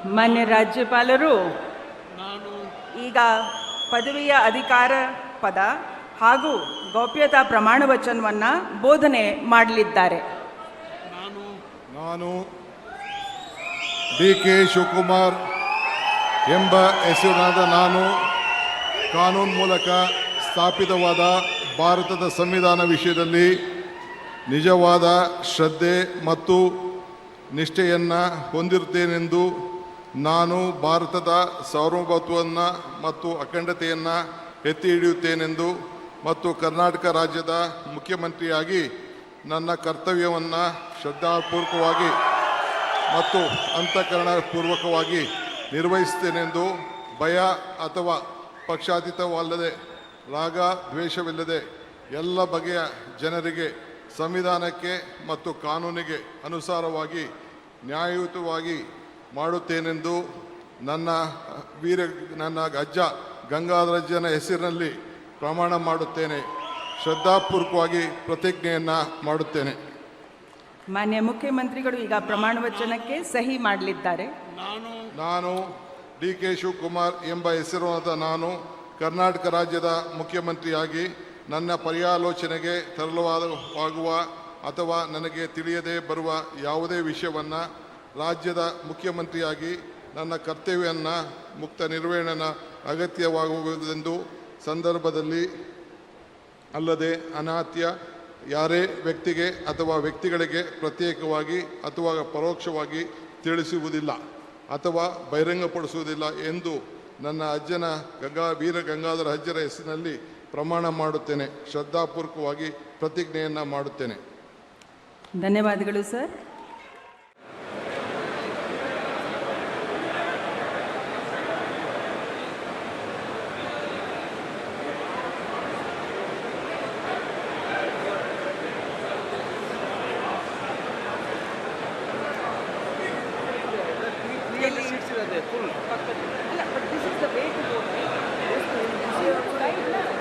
ಮಾನ್ಯ ರಾಜ್ಯಪಾಲರು ನಾನು ಈಗ ಪದವಿಯ ಅಧಿಕಾರ ಪದ ಹಾಗೂ ಗೌಪ್ಯತಾ ಪ್ರಮಾಣ ವಚನವನ್ನು ಬೋಧನೆ ಮಾಡಲಿದ್ದಾರೆ. ನಾನು ಡಿ.ಕೆ. ಶಿವಕುಮಾರ್ ಎಂಬ ಹೆಸರಿನಾದ ನಾನು ಕಾನೂನು ಮೂಲಕ ಸ್ಥಾಪಿತವಾದ ಭಾರತದ ಸಂವಿಧಾನ ವಿಷಯದಲ್ಲಿ ನಿಜವಾದ ಶ್ರದ್ಧೆ ಮತ್ತು ನಿಷ್ಠೆಯನ್ನು ಹೊಂದಿರುತ್ತೇನೆಂದು ನಾನು ಭಾರತದ ಸಾರ್ವಭೌಮತ್ವವನ್ನು ಮತ್ತು ಅಖಂಡತೆಯನ್ನು ಎತ್ತಿ ಹಿಡಿಯುತ್ತೇನೆಂದು ಮತ್ತು ಕರ್ನಾಟಕ ರಾಜ್ಯದ ಮುಖ್ಯಮಂತ್ರಿಯಾಗಿ ನನ್ನ ಕರ್ತವ್ಯವನ್ನು ಶ್ರದ್ಧಾಪೂರ್ವಕವಾಗಿ ಮತ್ತು ಅಂತಃಕರಣಪೂರ್ವಕವಾಗಿ ನಿರ್ವಹಿಸುತ್ತೇನೆಂದು ಭಯ ಅಥವಾ ಪಕ್ಷಾತೀತವಲ್ಲದೆ ರಾಗ ದ್ವೇಷವಿಲ್ಲದೆ ಎಲ್ಲ ಬಗೆಯ ಜನರಿಗೆ ಸಂವಿಧಾನಕ್ಕೆ ಮತ್ತು ಕಾನೂನಿಗೆ ಅನುಸಾರವಾಗಿ ನ್ಯಾಯಯುತವಾಗಿ ಮಾಡುತ್ತೇನೆಂದು ನನ್ನ ಅಜ್ಜ ಗಂಗಾಧರಜ್ಜನ ಹೆಸರಿನಲ್ಲಿ ಪ್ರಮಾಣ ಮಾಡುತ್ತೇನೆ. ಶ್ರದ್ಧಾಪೂರ್ವಕವಾಗಿ ಪ್ರತಿಜ್ಞೆಯನ್ನು ಮಾಡುತ್ತೇನೆ. ಮಾನ್ಯ ಮುಖ್ಯಮಂತ್ರಿಗಳು ಈಗ ಪ್ರಮಾಣ ವಚನಕ್ಕೆ ಸಹಿ ಮಾಡಲಿದ್ದಾರೆ. ನಾನು ಡಿ.ಕೆ. ಶಿವಕುಮಾರ್ ಎಂಬ ಹೆಸರಾದ ನಾನು ಕರ್ನಾಟಕ ರಾಜ್ಯದ ಮುಖ್ಯಮಂತ್ರಿಯಾಗಿ ನನ್ನ ಪರ್ಯಾಲೋಚನೆಗೆ ತರಲಾಗುವ ಅಥವಾ ನನಗೆ ತಿಳಿಯದೇ ಬರುವ ಯಾವುದೇ ವಿಷಯವನ್ನು ರಾಜ್ಯದ ಮುಖ್ಯಮಂತ್ರಿಯಾಗಿ ನನ್ನ ಕರ್ತವ್ಯವನ್ನು ಮುಕ್ತ ನಿರ್ವಹಣೆಯ ಅಗತ್ಯವಾಗುವುದೆಂದು ಸಂದರ್ಭದಲ್ಲಿ ಅಲ್ಲದೆ ಅನಾತ್ಯ ಯಾರೇ ವ್ಯಕ್ತಿಗೆ ಅಥವಾ ವ್ಯಕ್ತಿಗಳಿಗೆ ಪ್ರತ್ಯೇಕವಾಗಿ ಅಥವಾ ಪರೋಕ್ಷವಾಗಿ ತಿಳಿಸುವುದಿಲ್ಲ ಅಥವಾ ಬಹಿರಂಗಪಡಿಸುವುದಿಲ್ಲ ಎಂದು ನನ್ನ ಅಜ್ಜನ ವೀರ ಗಂಗಾಧರ ಅಜ್ಜರ ಹೆಸರಿನಲ್ಲಿ ಪ್ರಮಾಣ ಮಾಡುತ್ತೇನೆ. ಶ್ರದ್ಧಾಪೂರ್ವಕವಾಗಿ ಪ್ರತಿಜ್ಞೆಯನ್ನು ಮಾಡುತ್ತೇನೆ. ಧನ್ಯವಾದಗಳು sir. full. But this is the way to go. Right?